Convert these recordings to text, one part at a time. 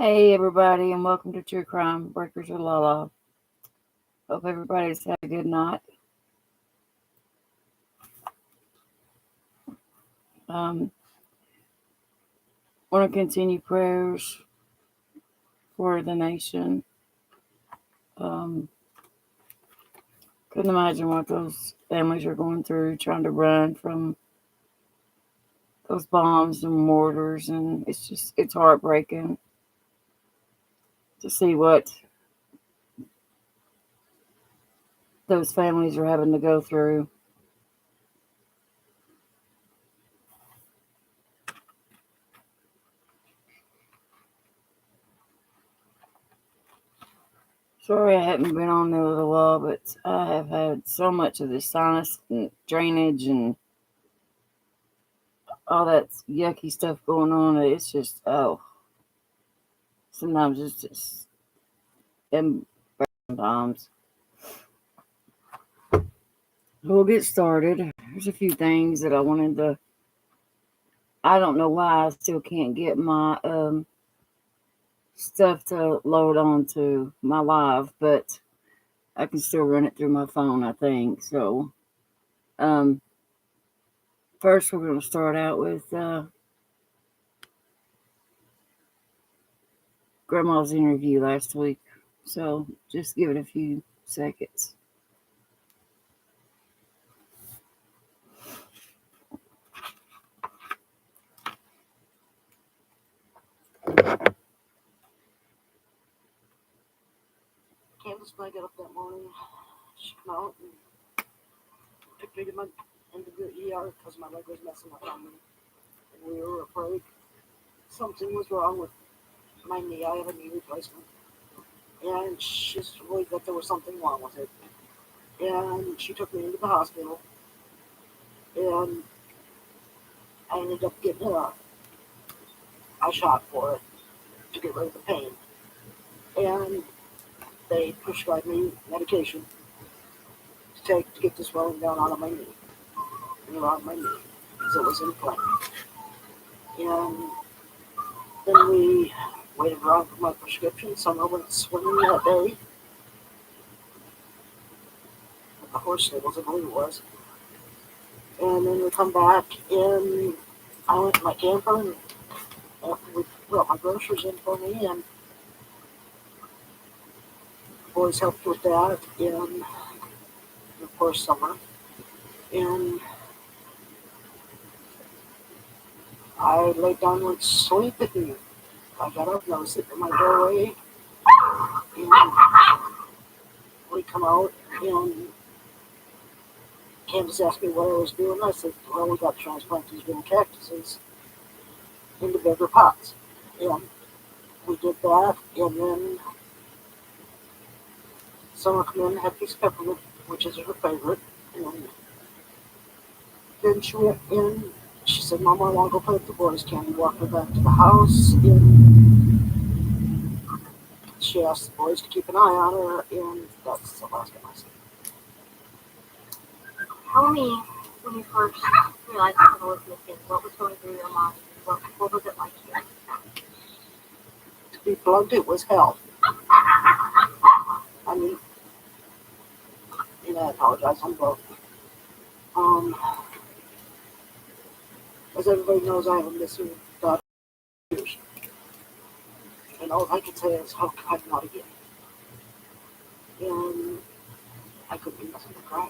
Hey everybody, and welcome to True Crime Breakers with Lala. Hope everybody's had a good night. Um, Want to continue prayers for the nation. Um, couldn't imagine what those families are going through, trying to run from those bombs and mortars, and it's heartbreaking to see what those families are having to go through. Sorry I haven't been on there a little while, but I have had so much of this sinus and drainage and all that yucky stuff going on. It's just, sometimes it's just embarrassing times. We'll get started. There's a few things that I wanted to. I don't know why I still can't get my stuff to load onto my live, but I can still run it through my phone, I think. So, um, first we're going to start out with Grandma's interview last week. So, just give it a few seconds. Candace, when I got up that morning, she came out and took me into the ER because my leg was messing up on me. And we were afraid something was wrong with my knee. I have a knee replacement. And she's worried that there was something wrong with it. And she took me into the hospital. And I ended up getting a shot for it to get rid of the pain. And they prescribed me medication to take to get the swelling down out of my knee and around my knee because it was inflamed. And then we waited around for my prescription. Summer went swimming that day at the horse stables, I believe it was. And then we come back, and I went to my camper, and after we brought my groceries in for me, and the boys helped with that, and of course Summer. And I laid down and went to sleep, and I got up, and I was sitting in my doorway, and we come out, and Candace asked me what I was doing. I said, well, we got transplanted green cactuses into bigger pots. And we did that, and then Summer came in and had piece of peppermint, which is her favorite. And then she went in, she said, Mama, I want to go play with the boys. Can you walk her back to the house? And she asked the boys to keep an eye on her, and that's the last time I said. Tell me, when you first realized something was missing, what was going through your mind? What was it like here? To be blunt, it was hell. I mean, and I apologize, I'm broke. As everybody knows, I have a missing daughter. And all I can say is, how come not again? And I couldn't do nothing but cry.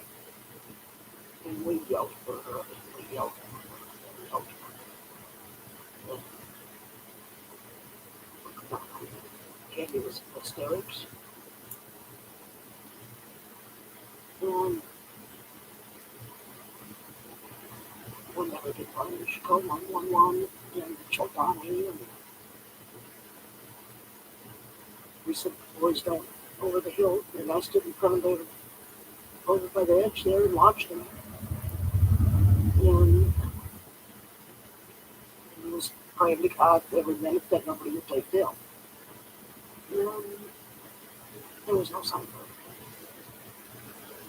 And we yelled for her, and we yelled for her, and we yelled for her. And Candy was in hysterics. And we'll never get find her. She called 911 and choked on me. And we sent the boys down over the hill, and I stood in front of them over by the edge there and watched them. And it was praying to God every minute that nobody would take them. And there was no sign of her.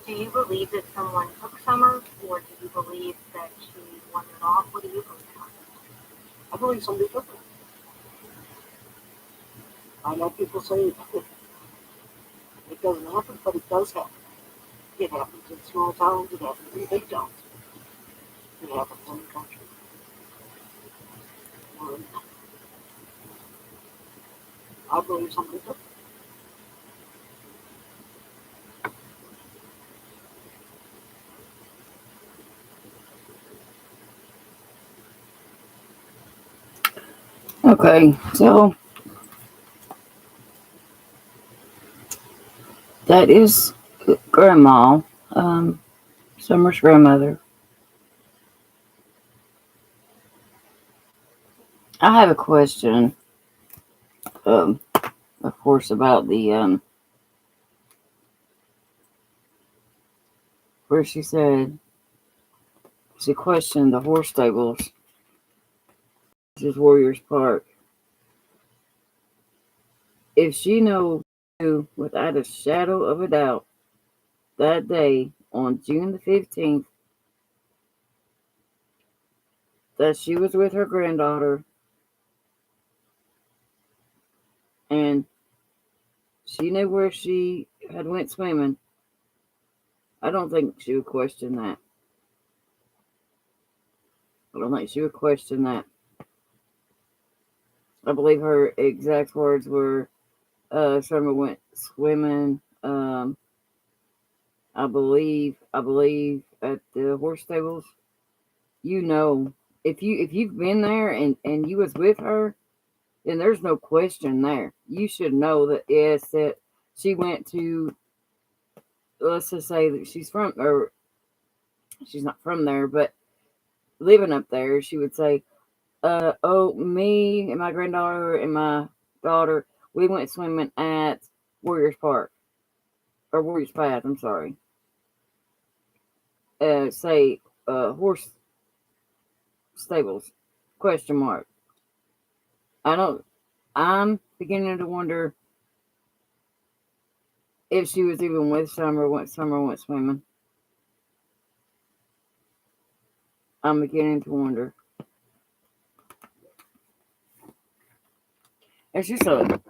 Do you believe that someone took Summer, or do you believe that she wandered off? What do you believe? I believe somebody took her. I know people say it doesn't happen, but it does happen. It happens in small towns, it happens in big towns, it happens in the country. And I believe somebody took it. Okay, so that is Grandma, Summer's grandmother. I have a question, um, of course, about the where she said she questioned the horse stables. This is Warriors Park. If she knew without a shadow of a doubt that day on June the 15th that she was with her granddaughter and she knew where she had went swimming, I don't think she would question that. I don't think she would question that. I believe her exact words were, Summer went swimming. I believe at the horse stables. You know, if you've been there and you was with her, then there's no question there. You should know that yes, that she went to. Let's just say that she's from, or she's not from there, but living up there, she would say, oh, me and my granddaughter and my daughter, we went swimming at Warriors Park or Warriors Path. I'm sorry. Say horse stables? Question mark. I don't. I'm beginning to wonder if she was even with Summer when Summer went swimming. I'm beginning to wonder. It's just a.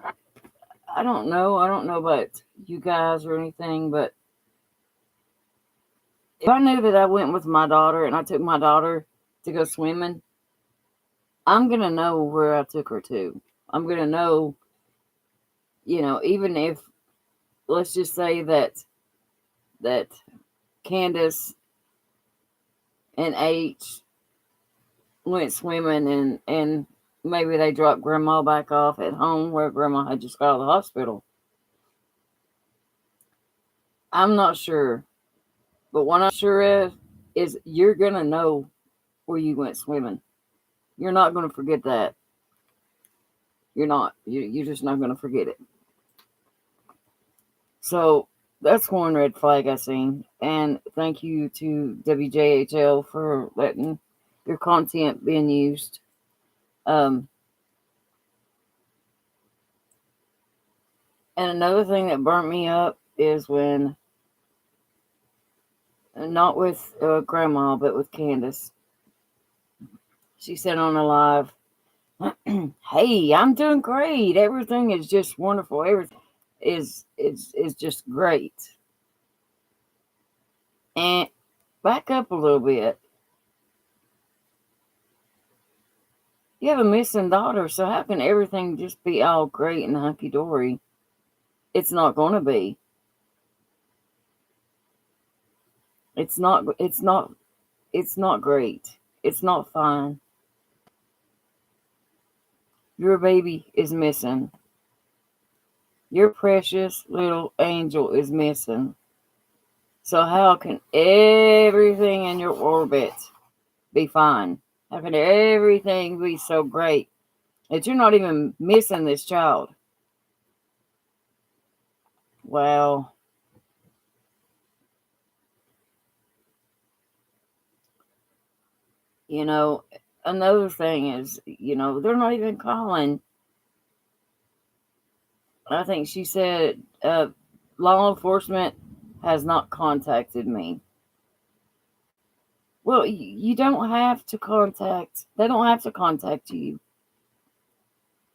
I don't know. I don't know about you guys or anything, but if I knew that I went with my daughter and I took my daughter to go swimming, I'm gonna know where I took her to. I'm gonna know, even if let's just say that Candace and H went swimming and maybe they dropped Grandma back off at home where Grandma had just got out of the hospital. I'm not sure, but what I'm sure is you're gonna know where you went swimming. You're not gonna forget that. You're not. You're just not gonna forget it. So that's one red flag I seen. And thank you to WJHL for letting your content being used. And another thing that burnt me up is when, not with Grandma, but with Candace, she said on a live, "Hey, I'm doing great. Everything is just wonderful. Everything is just great." And back up a little bit. You have a missing daughter, so how can everything just be all great and hunky dory? It's not going to be. It's not. It's not. It's not great. It's not fine. Your baby is missing. Your precious little angel is missing. So how can everything in your orbit be fine? How can everything be so great that you're not even missing this child? Well, another thing is, they're not even calling. I think she said law enforcement has not contacted me. Well, you don't have to contact. They don't have to contact you.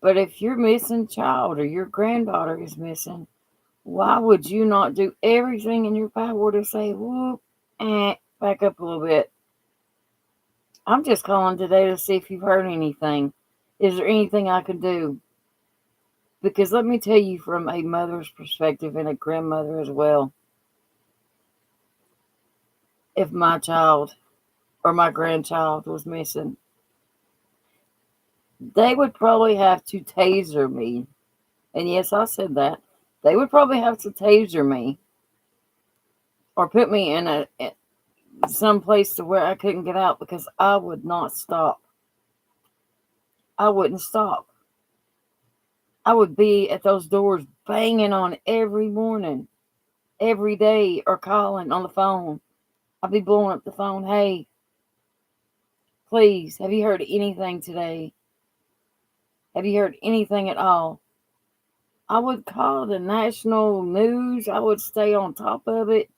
But if your missing child or your granddaughter is missing, why would you not do everything in your power to say, whoop, back up a little bit? I'm just calling today to see if you've heard anything. Is there anything I can do? Because let me tell you from a mother's perspective and a grandmother as well, if my child or my grandchild was missing, they would probably have to taser me. And yes, I said that. They would probably have to taser me or put me in some place to where I couldn't get out because I would not stop. I wouldn't stop. I would be at those doors banging on every morning, every day, or calling on the phone. I'd be blowing up the phone. Hey, please, have you heard anything today? Have you heard anything at all? I would call the national news. I would stay on top of it.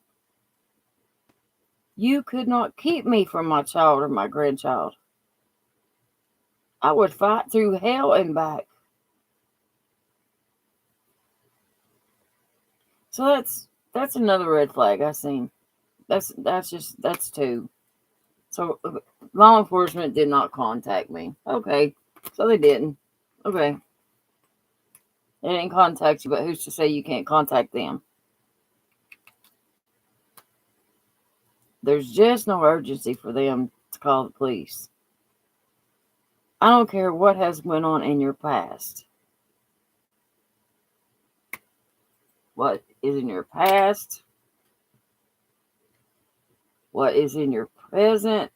You could not keep me from my child or my grandchild. I would fight through hell and back. So that's another red flag I seen. That's two. So law enforcement did not contact me. Okay, so they didn't. Okay, they didn't contact you, but who's to say you can't contact them? There's just no urgency for them to call the police. I don't care what has went on in your past. What is in your past? What is in your present?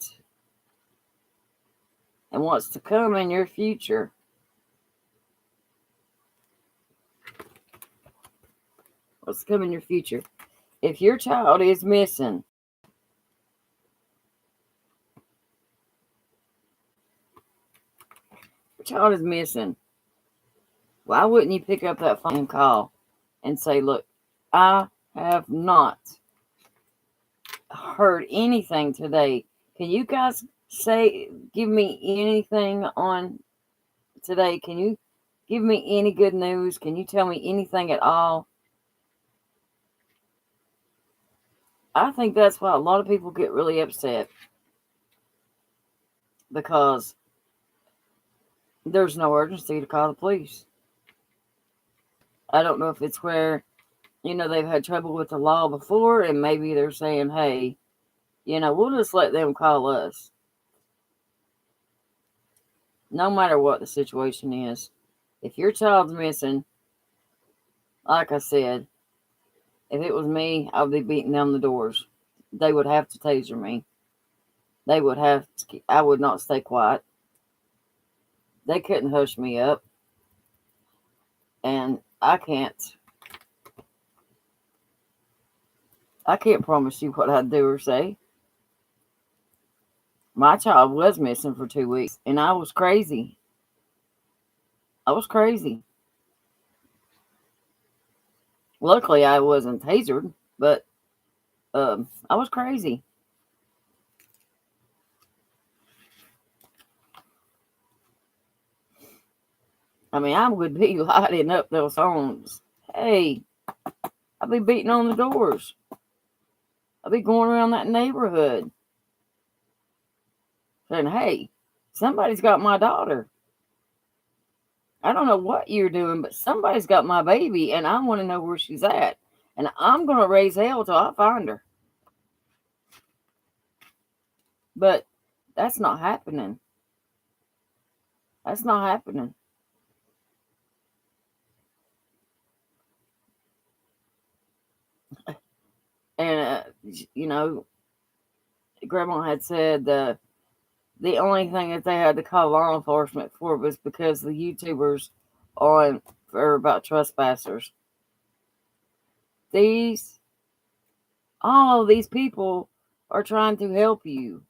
And what's to come in your future? What's to come in your future? If your child is missing, why wouldn't you pick up that phone and call and say, look, I have not heard anything today. Can you guys give me anything on today? Can you give me any good news? Can you tell me anything at all? I think that's why a lot of people get really upset, because there's no urgency to call the police. I don't know if it's where, they've had trouble with the law before, and maybe they're saying, hey, we'll just let them call us. No matter what the situation is, if your child's missing, like I said, if it was me, I would be beating down the doors. They would have to taser me. I would not stay quiet. They couldn't hush me up. And I can't promise you what I'd do or say. My child was missing for 2 weeks, and I was crazy. Luckily, I wasn't tasered, but I was crazy. I mean, I would be lighting up those homes. Hey, I'd be beating on the doors. I'd be going around that neighborhood saying, hey, somebody's got my daughter. I don't know what you're doing, but somebody's got my baby, and I want to know where she's at. And I'm going to raise hell till I find her. But that's not happening. And, Grandma had said the only thing that they had to call law enforcement for was because the YouTubers are about trespassers. All of these people are trying to help you,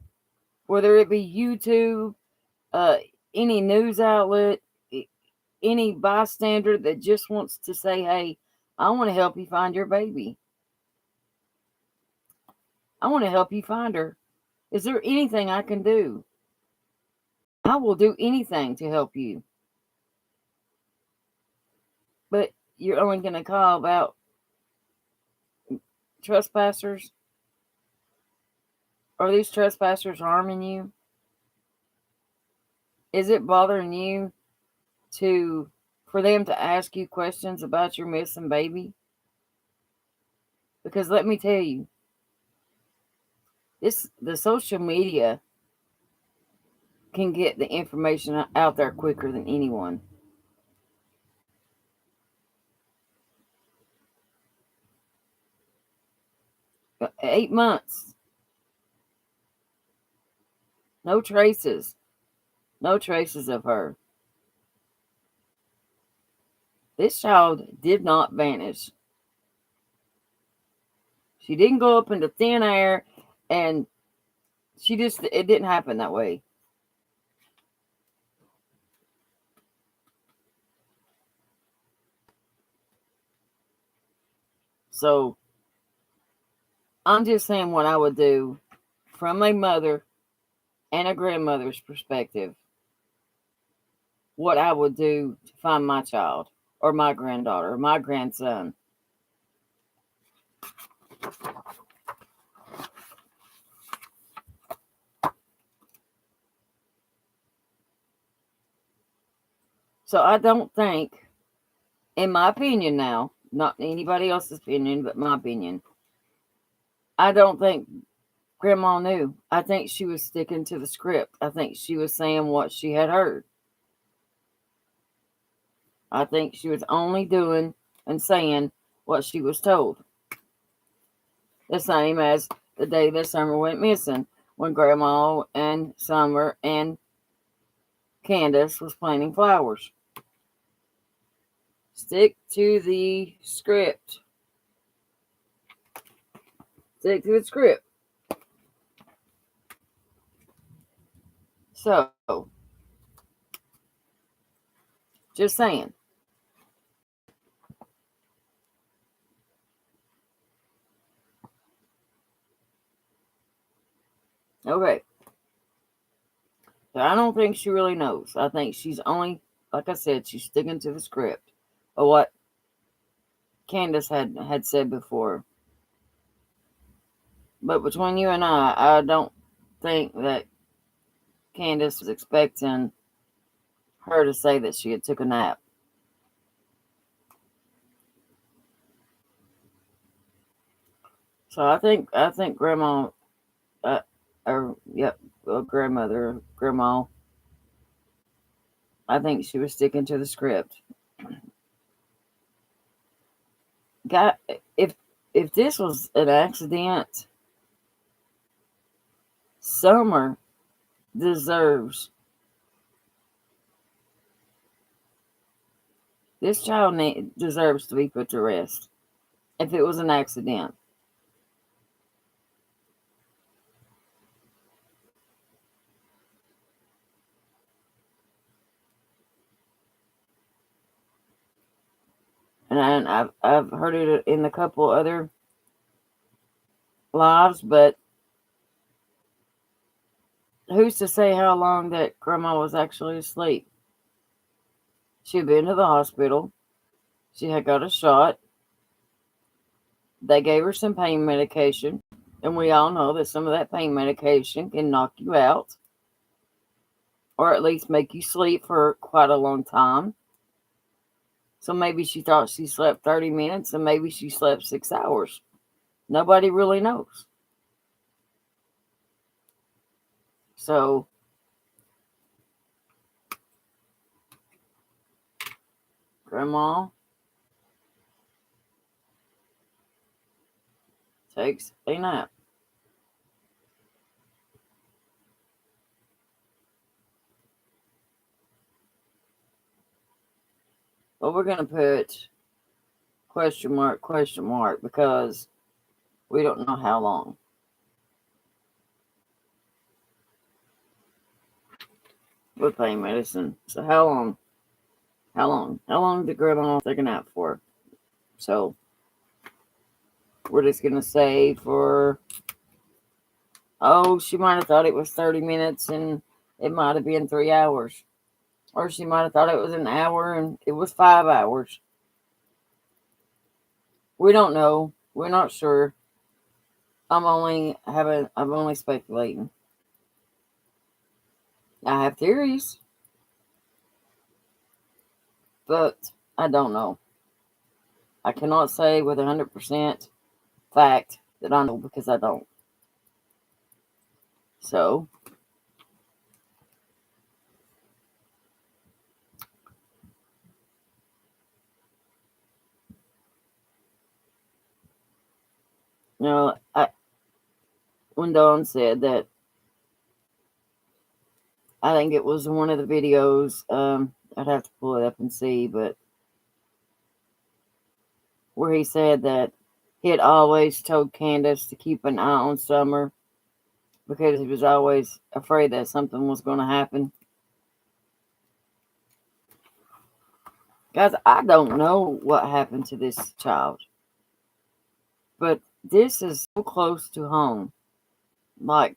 whether it be YouTube, any news outlet, any bystander that just wants to say, hey, I want to help you find your baby. I want to help you find her. Is there anything I can do? I will do anything to help you. But you're only going to call about trespassers? Are these trespassers harming you? Is it bothering you for them to ask you questions about your missing baby? Because let me tell you, the social media can get the information out there quicker than anyone. But 8 months, no traces of her. This child did not vanish. She didn't go up into thin air, and it didn't happen that way. So I'm just saying what I would do from a mother and a grandmother's perspective. What I would do to find my child or my granddaughter or my grandson. So I don't think, in my opinion now, not anybody else's opinion, but my opinion, I don't think Grandma knew. I think she was sticking to the script. I think she was saying what she had heard. I think she was only doing and saying what she was told. The same as the day that Summer went missing, when Grandma and Summer and Candace was planting flowers. Stick to the script. Stick to the script. So, just saying. Okay. So I don't think she really knows. I think she's only, like I said, she's sticking to the script of what Candace had said before. But between you and I don't think that Candace was expecting her to say that she had took a nap. So I think Grandma, Grandma, I think she was sticking to the script. God, if this was an accident, Summer deserves. This child deserves to be put to rest. If it was an accident. And I've heard it in a couple other lives, but who's to say how long that Grandma was actually asleep? She had been to the hospital. She had got a shot. They gave her some pain medication. And we all know that some of that pain medication can knock you out. Or at least make you sleep for quite a long time. So maybe she thought she slept 30 minutes and maybe she slept 6 hours. Nobody really knows. So Grandma takes a nap. But we're going to put question mark, because we don't know how long. With pain medicine. So how long? How long did Grandma take a nap for? So we're just going to say she might have thought it was 30 minutes and it might have been 3 hours. Or she might have thought it was an hour and it was 5 hours. We don't know. We're not sure. I'm only speculating. I have theories, but I don't know. I cannot say with 100% fact that I know because I don't. So, when Dawn said that, I think it was one of the videos. I'd have to pull it up and see, but where he said that he had always told Candace to keep an eye on Summer because he was always afraid that something was going to happen. Guys, I don't know what happened to this child, but this is so close to home. Like,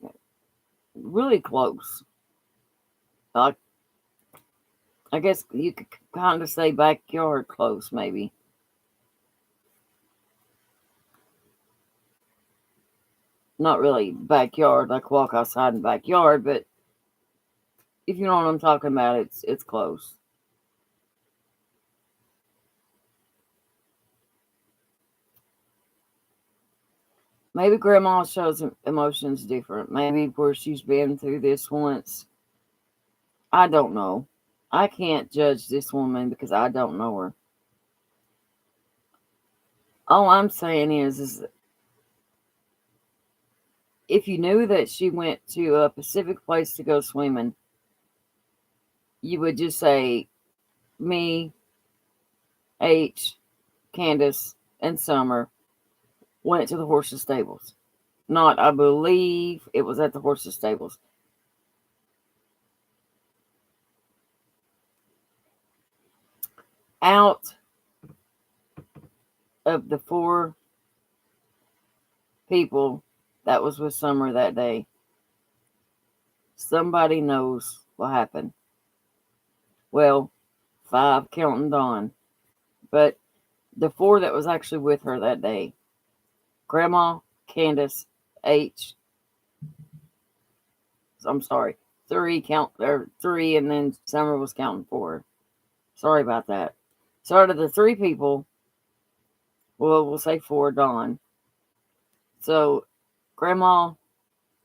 really close. Like, I guess you could kind of say backyard close, maybe. Not really backyard, like walk outside in backyard, but if you know what I'm talking about, it's close. Maybe Grandma shows emotions different. Maybe where she's been through this once. I don't know. I can't judge this woman because I don't know her. All I'm saying is if you knew that she went to a specific place to go swimming, you would just say, me, H, Candace, and Summer went to the horses' stables. Not, I believe it was at the horses' stables. Out of the 4 people that was with Summer that day, somebody knows what happened. Well, 5 counting Dawn. But the 4 that was actually with her that day, Grandma, Candace, H, I'm sorry, 3 and then Summer was counting 4. Sorry about that. So out of the 3 people, well, we'll say 4, Dawn. So Grandma,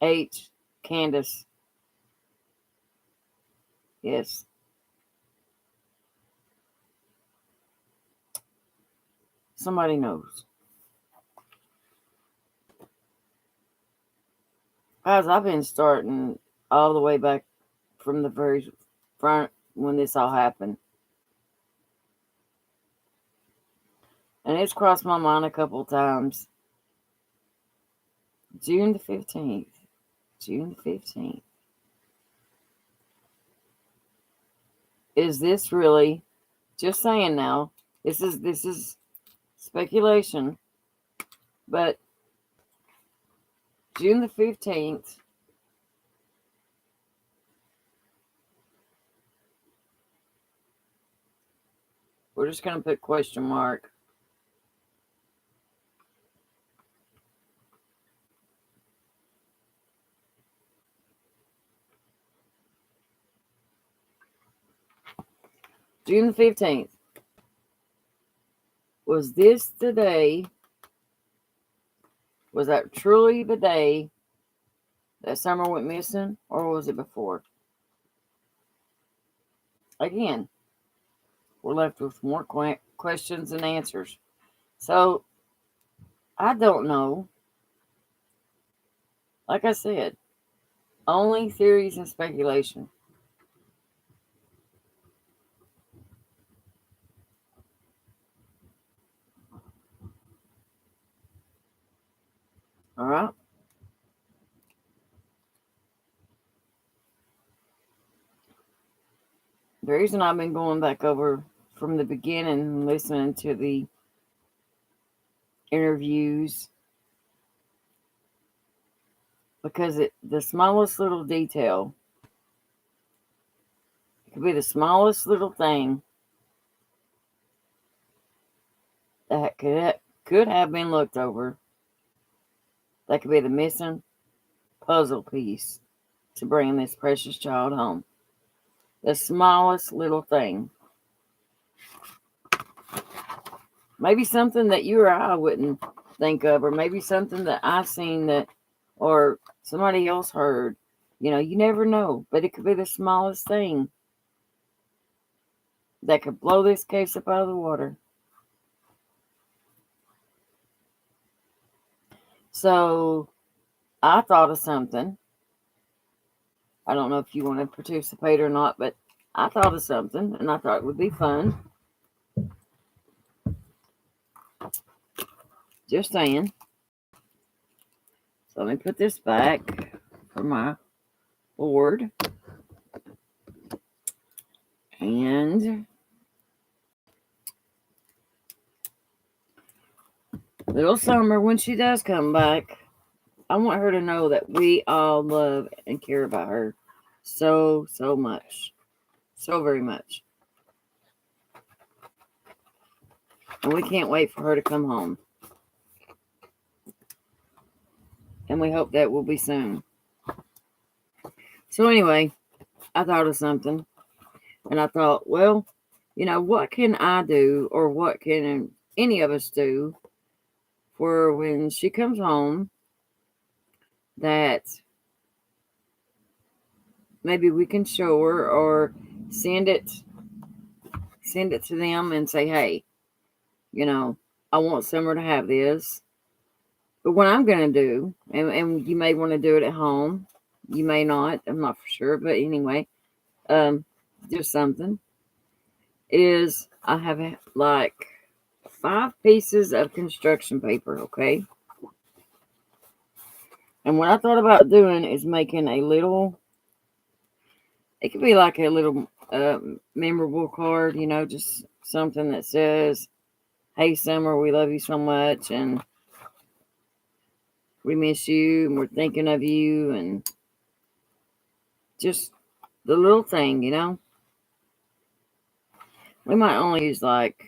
H, Candace, yes. Somebody knows. Guys, I've been starting all the way back from the very front when this all happened. And it's crossed my mind a couple times. June the 15th. June the 15th. Is this really, just saying now, this is speculation, but June the 15th, we're just going to put question mark. June the 15th. Was this the day? Was that truly the day that Summer went missing, or was it before? Again, we're left with more questions than answers. So, I don't know. Like I said, only theories and speculation. All right? The reason I've been going back over from the beginning and listening to the interviews, because the smallest little detail, it could be the smallest little thing that could could have been looked over. That could be the missing puzzle piece to bring this precious child home. The smallest little thing. Maybe something that you or I wouldn't think of, or maybe something that I seen that, or somebody else heard. You know, you never know, but it could be the smallest thing that could blow this case up out of the water. So I thought of something. I don't know if you want to participate or not, but I thought of something, and I thought it would be fun. Just saying. So let me put this back for my board. And little Summer, when she does come back, I want her to know that we all love and care about her so much. So very much. And we can't wait for her to come home. And we hope that will be soon. So anyway, I thought of something. And I thought, well, you know, what can I do, or what can any of us do for when she comes home that maybe we can show her, or send it to them and say, hey, you know, I want Summer to have this. But what I'm going to do, and you may want to do it at home, you may not, I'm not for sure, but anyway, just something, is I have like 5 pieces of construction paper, okay? And what I thought about doing is making a little, it could be like a little memorable card, you know, just something that says, hey, Summer, we love you so much, and we miss you, and we're thinking of you, and just the little thing, you know. We might only use like,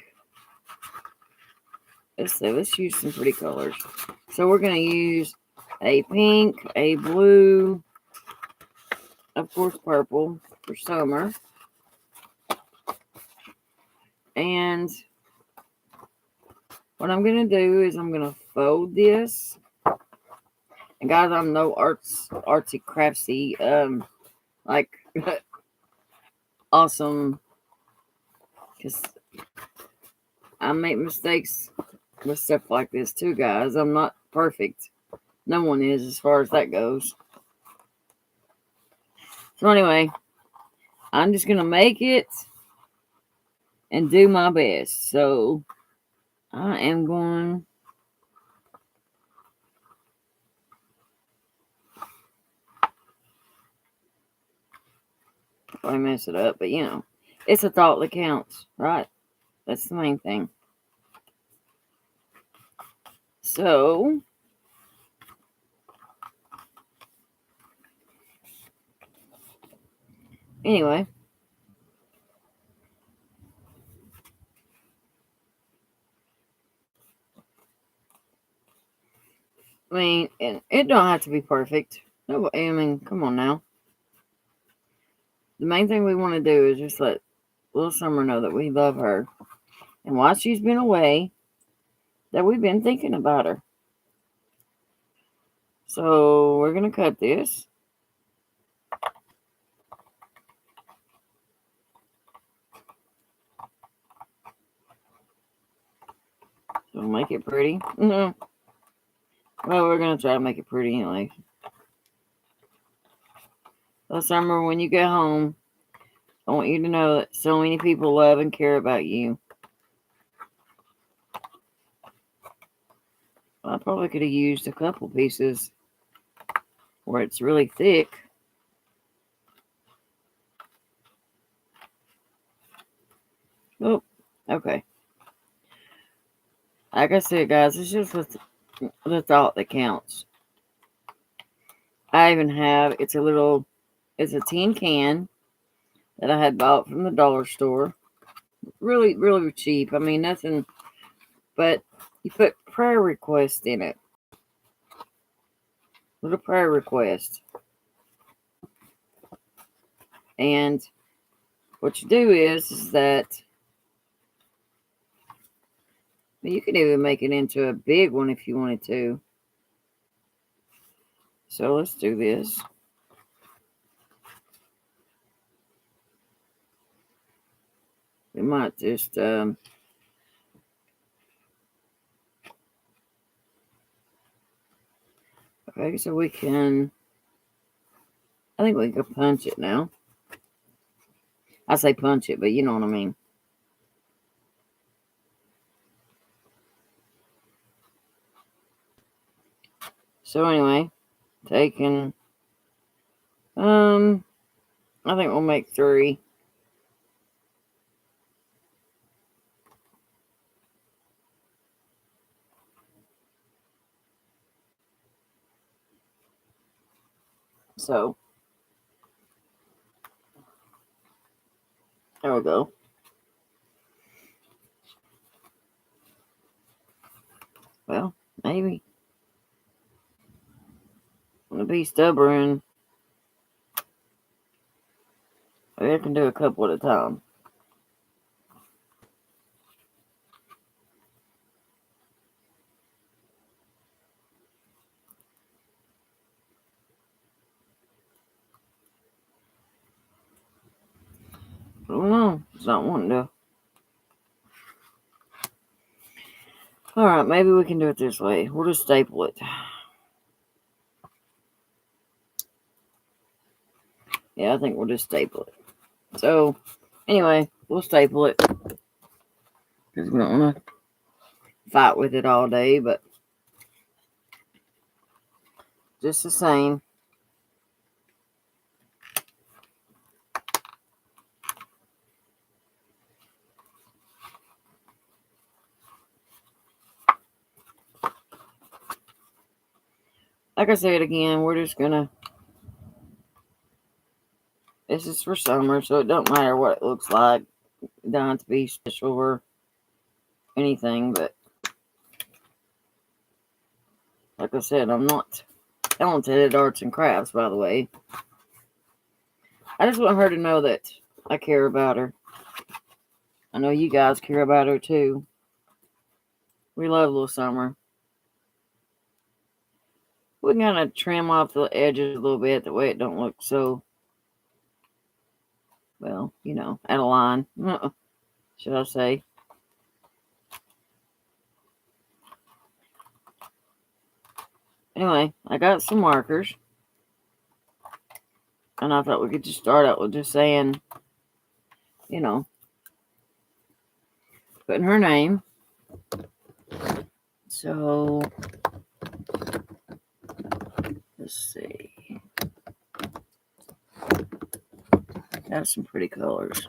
let's use some pretty colors. So we're going to use a pink, a blue, of course purple for Summer. And what I'm going to do is I'm going to fold this. And guys, I'm no artsy craftsy, like awesome, because I make mistakes with stuff like this too, guys. I'm not perfect. No one is, as far as that goes. So anyway, I'm just going to make it and do my best. So I am going I mess it up, but you know, it's a thought that counts, right? That's the main thing. So anyway, I mean, it don't have to be perfect. No, I mean, come on now. The main thing we want to do is just let little Summer know that we love her, and while she's been away, that we've been thinking about her. So we're gonna cut this. So make it pretty. Well, we're gonna try to make it pretty anyway. So Summer, when you get home, I want you to know that so many people love and care about you. I probably could have used a couple pieces where it's really thick. Oh, okay. Like I said, guys, it's just the thought that counts. I even have, it's a tin can that I had bought from the dollar store. Really, really cheap. I mean, nothing, but, you put prayer request in it. Little prayer request. And what you do is that you can even make it into a big one if you wanted to. So let's do this. We might just okay, so we can, I think we can punch it now. I say punch it, but you know what I mean. So anyway, taking, I think we'll make 3. So, there we go. Well, maybe. I'm going to be stubborn. Maybe I can do a couple at a time. I don't know. It's not wanting to. Alright, maybe we can do it this way. We'll just staple it. Yeah, I think we'll just staple it. So, anyway, we'll staple it. Because we don't want to fight with it all day, but just the same. Like I said again, we're just gonna, this is for summer, so it don't matter what it looks like. It don't have to be special or anything, but like I said, I'm not talented at arts and crafts, by the way. I just want her to know that I care about her. I know you guys care about her too. We love little Summer. We can kind of trim off the edges a little bit, that way it don't look so, well, you know, out of line, should I say. Anyway, I got some markers. And I thought we could just start out with just saying, you know, putting her name. So, let's see. Have some pretty colors.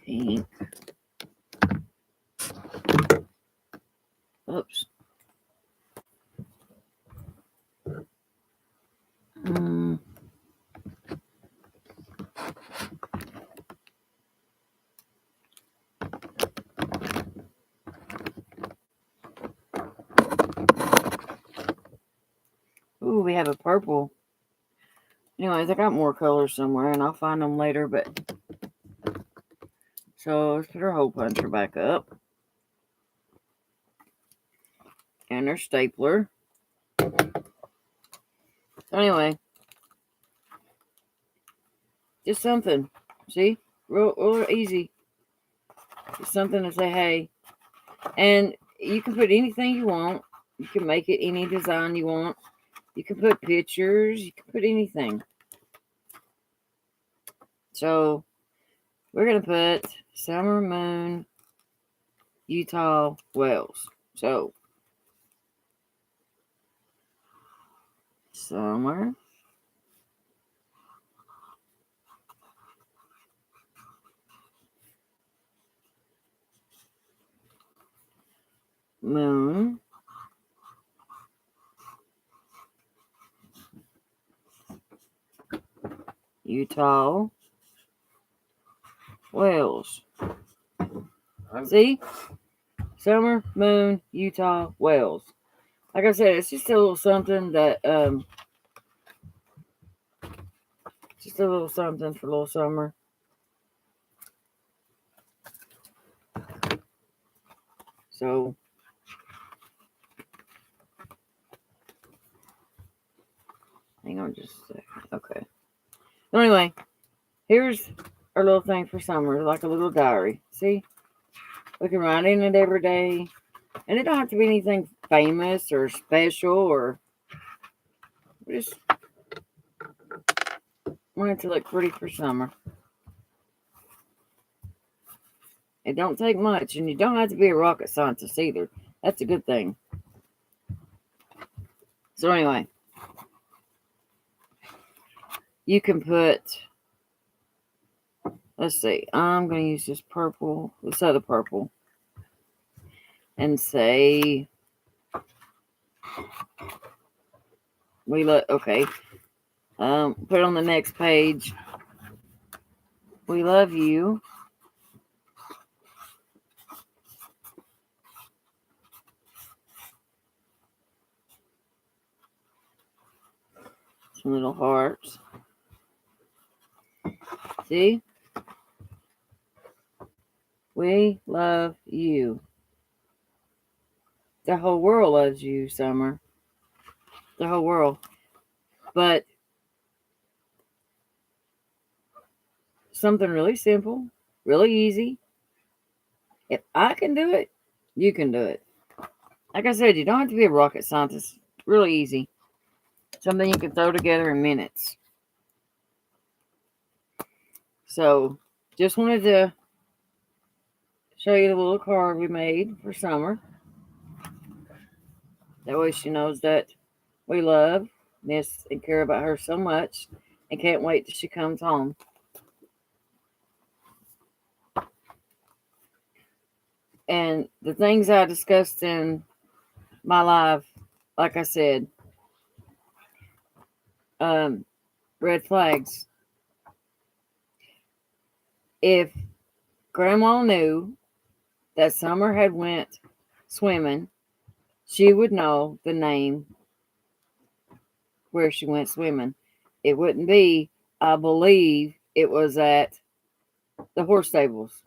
Pink. Oops. Ooh, we have a purple. Anyways, I got more colors somewhere, and I'll find them later, but... So, let's put our hole puncher back up. And our stapler. So anyway. Just something. See? Real easy. Just something to say, hey. And you can put anything you want. You can make it any design you want. You can put pictures. You can put anything. So, we're going to put Summer Moon, Utah, Wales. So, Summer Moon, Utah, Wales. See? Summer, Moon, Utah, Wales. Like I said, it's just a little something that just a little something for little Summer. So hang on just a second. Okay. So anyway, here's our little thing for Summer, like a little diary. See? We can write in it every day. And it don't have to be anything famous or special, or we just want it to look pretty for Summer. It don't take much, and you don't have to be a rocket scientist either. That's a good thing. So anyway, you can put, let's see, I'm going to use this purple, this other purple, and say, okay, put it on the next page. We love you. Some little hearts. See? We love you. The whole world loves you, Summer. The whole world. But something really simple, really easy. If I can do it, you can do it. Like I said, you don't have to be a rocket scientist. Really easy. Something you can throw together in minutes. So, just wanted to show you the little card we made for Summer. That way she knows that we love, miss, and care about her so much and can't wait till she comes home. And the things I discussed in my live, like I said, red flags. If Grandma knew that Summer had went swimming, she would know the name where she went swimming. It wouldn't be, I believe it was at the horse stables.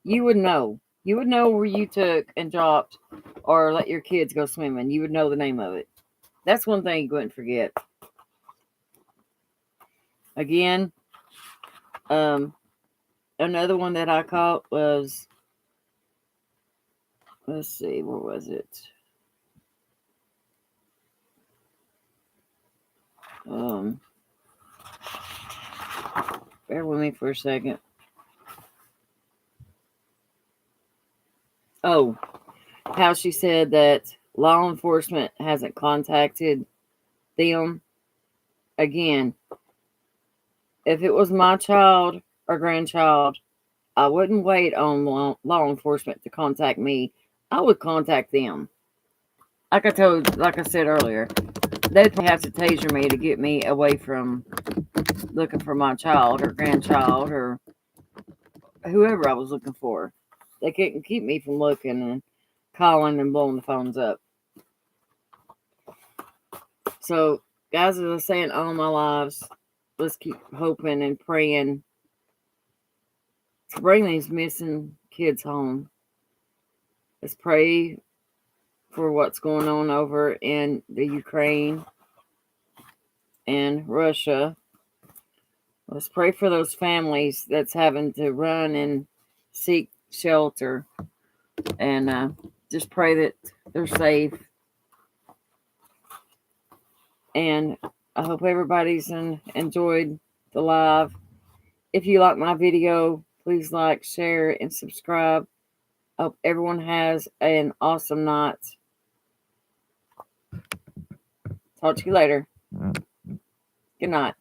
You would know. You would know where you took and dropped or let your kids go swimming. You would know the name of it. That's one thing you wouldn't forget. Again, another one that I caught was, let's see, where was it? Bear with me for a second. Oh, how she said that law enforcement hasn't contacted them. Again, if it was my child or grandchild, I wouldn't wait on law enforcement to contact me. I would contact them. Like I said earlier, they'd have to taser me to get me away from looking for my child or grandchild or whoever I was looking for. They couldn't keep me from looking and calling and blowing the phones up. So, guys, as I was saying all my lives, let's keep hoping and praying to bring these missing kids home. Let's pray for what's going on over in the Ukraine and Russia. Let's pray for those families that's having to run and seek shelter. And just pray that they're safe. And I hope everybody's enjoyed the live. If you like my video, please like, share, and subscribe. I hope everyone has an awesome night. Talk to you later. Good night.